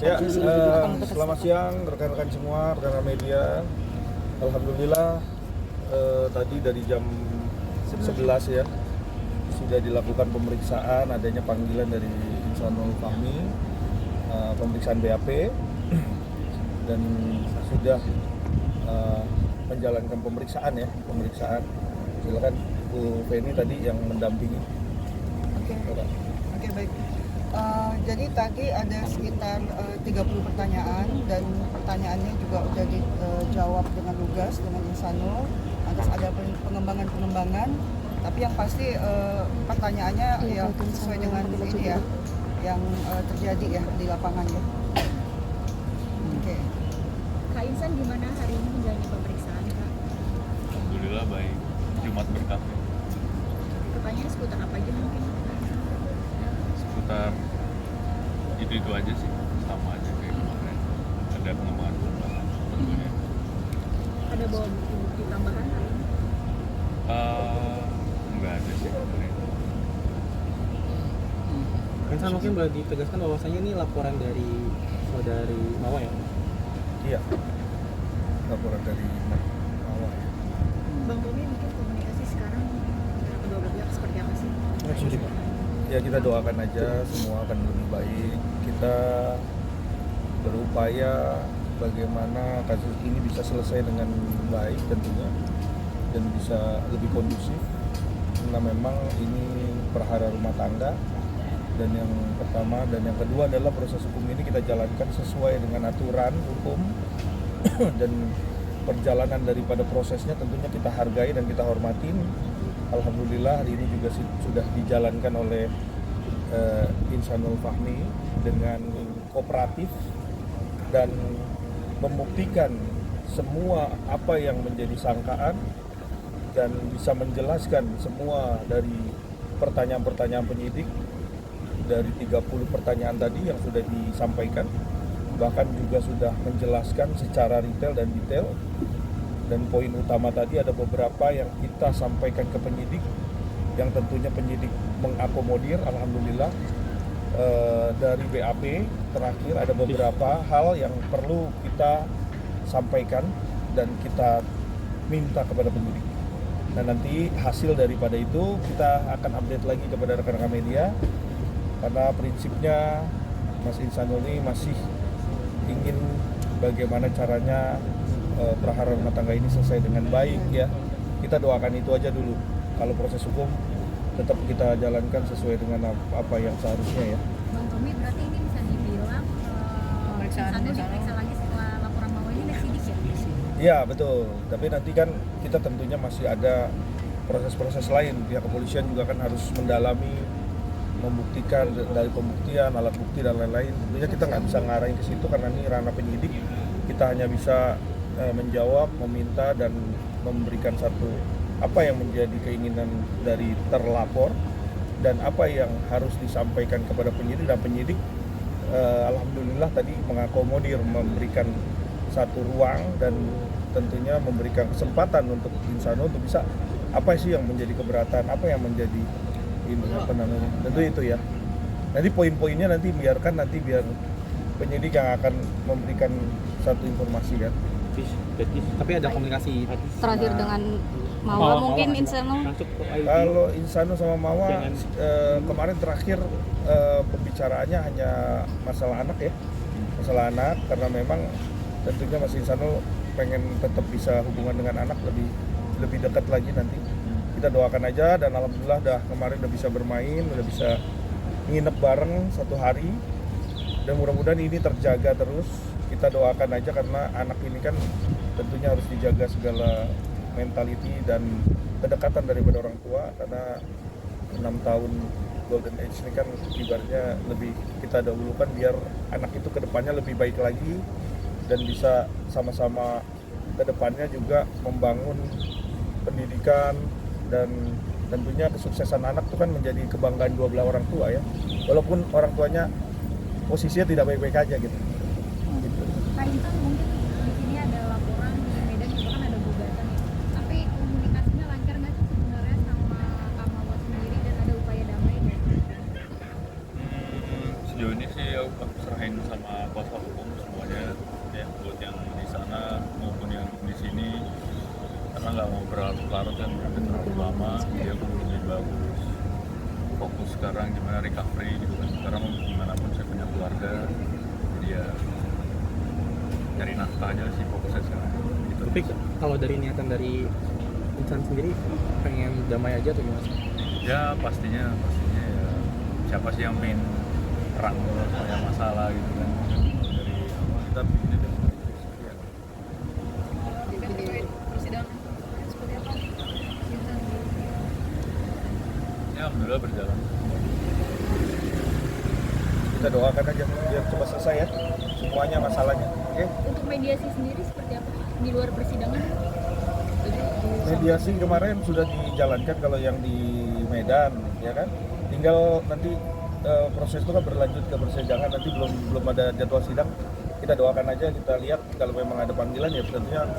Ya, selamat siang rekan-rekan semua, rekan-rekan media. Alhamdulillah tadi dari jam 11 ya sudah dilakukan pemeriksaan, adanya panggilan dari Insanul Fahmi, pemeriksaan BAP dan sudah menjalankan pemeriksaan. Silakan Bu Feni tadi yang mendampingi. Oke, baik. Jadi tadi ada sekitar 30 pertanyaan dan pertanyaannya juga sudah dijawab dengan lugas dengan Insanul. Ada pengembangan, tapi yang pasti pertanyaannya ya sesuai dengan ini ya yang terjadi ya di lapangan ya. Oke. Kak Insan gimana hari ini menjalani pemeriksaan, Kak? Alhamdulillah baik. Jumat berkah. Pertanyaan seputar apa aja mungkin? Seputar itu aja sih, sama aja kayak kemarin. Ada pengembangan tentunya. Ada bawa bukti-bukti tambahan hari ini? Enggak ada sih kemarin. Kan mungkin boleh ditegaskan bahwasanya ini laporan dari saudari Mawa ya? Iya, laporan dari Mawa. Bang Tommy, mungkin komunikasi sekarang antara kedua belah pihak seperti apa sih? Ya, kita doakan aja semua akan lebih baik. Kita berupaya bagaimana kasus ini bisa selesai dengan baik tentunya dan bisa lebih kondusif, karena memang ini perkara rumah tangga. Dan yang pertama dan yang kedua adalah proses hukum ini kita jalankan sesuai dengan aturan hukum dan perjalanan daripada prosesnya tentunya kita hargai dan kita hormatin. Alhamdulillah hari ini juga sudah dijalankan oleh Insanul Fahmi dengan kooperatif dan membuktikan semua apa yang menjadi sangkaan dan bisa menjelaskan semua dari pertanyaan-pertanyaan penyidik dari 30 pertanyaan tadi yang sudah disampaikan, bahkan juga sudah menjelaskan secara detail dan detail. Dan poin utama tadi ada beberapa yang kita sampaikan ke penyidik yang tentunya penyidik mengakomodir. Alhamdulillah dari BAP terakhir ada beberapa hal yang perlu kita sampaikan dan kita minta kepada penyidik. Nah, nanti hasil daripada itu kita akan update lagi kepada rekan-rekan media, karena prinsipnya Mas Insanul ini masih ingin bagaimana caranya perkara rumah tangga ini selesai dengan baik ya. Kita doakan itu aja dulu. Kalau proses hukum tetap kita jalankan sesuai dengan apa yang seharusnya ya. Bang Tommy, berarti ini bisa dibilang Insanul diperiksa lagi setelah laporan Mawa ini next sidik ya? Iya betul, tapi nanti kan kita tentunya masih ada proses-proses lain. Pihak kepolisian juga kan harus mendalami, membuktikan dari pembuktian, alat bukti dan lain-lain. Tentunya kita nggak bisa ngarahin ke situ karena ini ranah penyidik. Kita hanya bisa menjawab, meminta dan memberikan satu apa yang menjadi keinginan dari terlapor dan apa yang harus disampaikan kepada penyidik, dan penyidik alhamdulillah tadi mengakomodir, memberikan satu ruang dan tentunya memberikan kesempatan untuk Insanul untuk bisa apa sih yang menjadi keberatan, apa yang menjadi ini apa namanya, tentu itu ya. Nanti poin-poinnya nanti biar penyidik yang akan memberikan satu informasi kan. Tapi ada komunikasi terakhir dengan Mawa mungkin Insanul. Kalau Insanul sama Mawa kemarin terakhir pembicaraannya hanya masalah anak ya, masalah anak, karena memang tentunya Mas Insanul pengen tetap bisa hubungan dengan anak lebih dekat lagi nanti. Kita doakan aja dan alhamdulillah kemarin udah bisa bermain, udah bisa nginep bareng satu hari dan mudah-mudahan ini terjaga terus. Kita doakan aja karena anak ini kan tentunya harus dijaga segala mentality dan kedekatan daripada orang tua, karena 6 tahun golden age ini kan ibaratnya lebih kita dahulukan biar anak itu kedepannya lebih baik lagi dan bisa sama-sama kedepannya juga membangun pendidikan. Dan tentunya kesuksesan anak itu kan menjadi kebanggaan dua belah orang tua ya, walaupun orang tuanya posisinya tidak baik-baik aja gitu. Kak Insan, mungkin di sini ada laporan di Medan juga kan ada gugatan ya, tapi komunikasinya lancar nggak sih sebenarnya sama Kak Mawa sendiri dan ada upaya damai? Sejauh ini sih aku serahin sama kuasa sekarang gimana recovery gitu kan, karena mau gimana pun saya punya keluarga, jadi ya cari nafkah aja sih fokusnya sekarang gitu. Tapi kalau dari niatan dari insan sendiri pengen damai aja atau gimana? Ya pastinya ya siapa sih yang pengen perang kalau punya masalah gitu kan, dari awal kita bikinnya dari ya. Juga terkait persidangan seperti apa? Insan Ya alhamdulillah berjalan. Kita doakan aja biar cepat selesai ya semuanya masalahnya. Oke. untuk mediasi sendiri seperti apa di luar persidangan? Mediasi kemarin sudah dijalankan kalau yang di Medan, ya kan. Tinggal nanti proses itu kan berlanjut ke persidangan, nanti belum ada jadwal sidang. Kita doakan aja, kita lihat kalau memang ada panggilan ya tentunya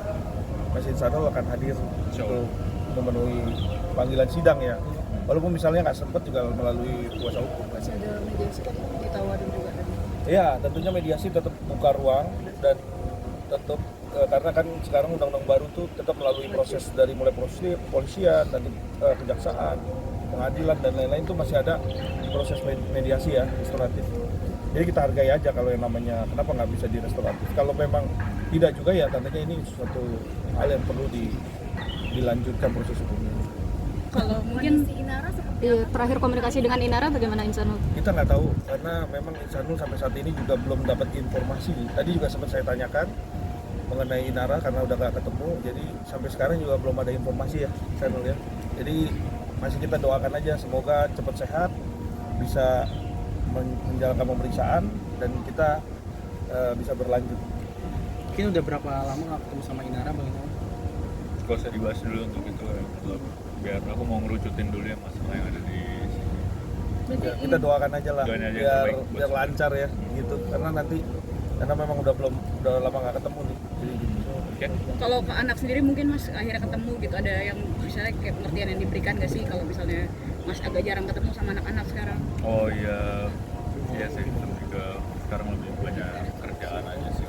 Mas Insanul akan hadir untuk memenuhi panggilan sidang ya. Walaupun misalnya nggak sempat juga melalui kuasa hukum. Masih ada mediasi kan ditawarin juga tadi. Ya, tentunya mediasi tetap buka ruang dan tetap karena kan sekarang undang-undang baru tuh tetap melalui proses dari mulai proses polisian, nanti kejaksaan, pengadilan dan lain-lain tuh masih ada proses mediasi ya restoratif. Jadi kita hargai aja kalau yang namanya kenapa nggak bisa di restoratif. Kalau memang tidak juga ya tandanya ini suatu hal yang perlu dilanjutkan proses hukumnya. Kalau mungkin Kondisi Inara seperti di terakhir komunikasi dengan Inara bagaimana Insanul? Kita nggak tahu karena memang Insanul sampai saat ini juga belum dapat informasi. Tadi juga sempat saya tanyakan mengenai Inara karena udah nggak ketemu, jadi sampai sekarang juga belum ada informasi ya Insanul ya. Jadi masih kita doakan aja semoga cepat sehat, bisa menjalankan pemeriksaan dan kita bisa berlanjut. Mungkin udah berapa lama nggak ketemu sama Inara Bang Inara? Gak usah dibahas dulu untuk itu ya. Biar aku mau ngerucutin dulu ya masalah yang ada di sini. berarti Ya, kita doakan aja lah Doain aja yang biar terbaik buat biar lancar ya gitu. Karena memang udah lama nggak ketemu nih. Jadi gitu. Oke. Kalau ke anak sendiri mungkin Mas akhirnya ketemu gitu, ada yang misalnya kayak pengertian yang diberikan gak sih kalau misalnya Mas agak jarang ketemu sama anak-anak sekarang? Oh iya, iya sih lebih ke sekarang lebih banyak kerjaan aja sih.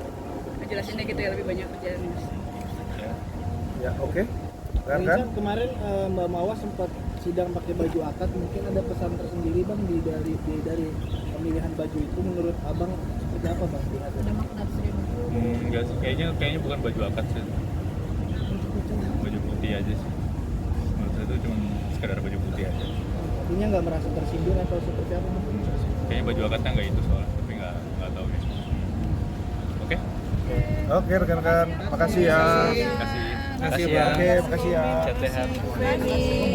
Jelasinnya gitu ya, lebih banyak kerjaan Mas. Ya. Ya oke. Kan? Kemarin Mbak Mawa sempat sidang pakai baju akad, mungkin ada pesan tersendiri Bang dari pemilihan baju itu menurut Abang seperti apa Bang? ada makna tersendiri. Enggak sih, kayaknya bukan baju akad sih. Baju putih aja sih. Menurut saya itu cuma sekedar baju putih aja. Artinya nggak merasa tersinggung atau seperti apa? Kayaknya baju akadnya nggak itu soalnya, tapi nggak tahu ya. Oke, Oke rekan-rekan, makasih ya. kasih. Makasih ya. Oke, makasih ya. Sehat-sehat.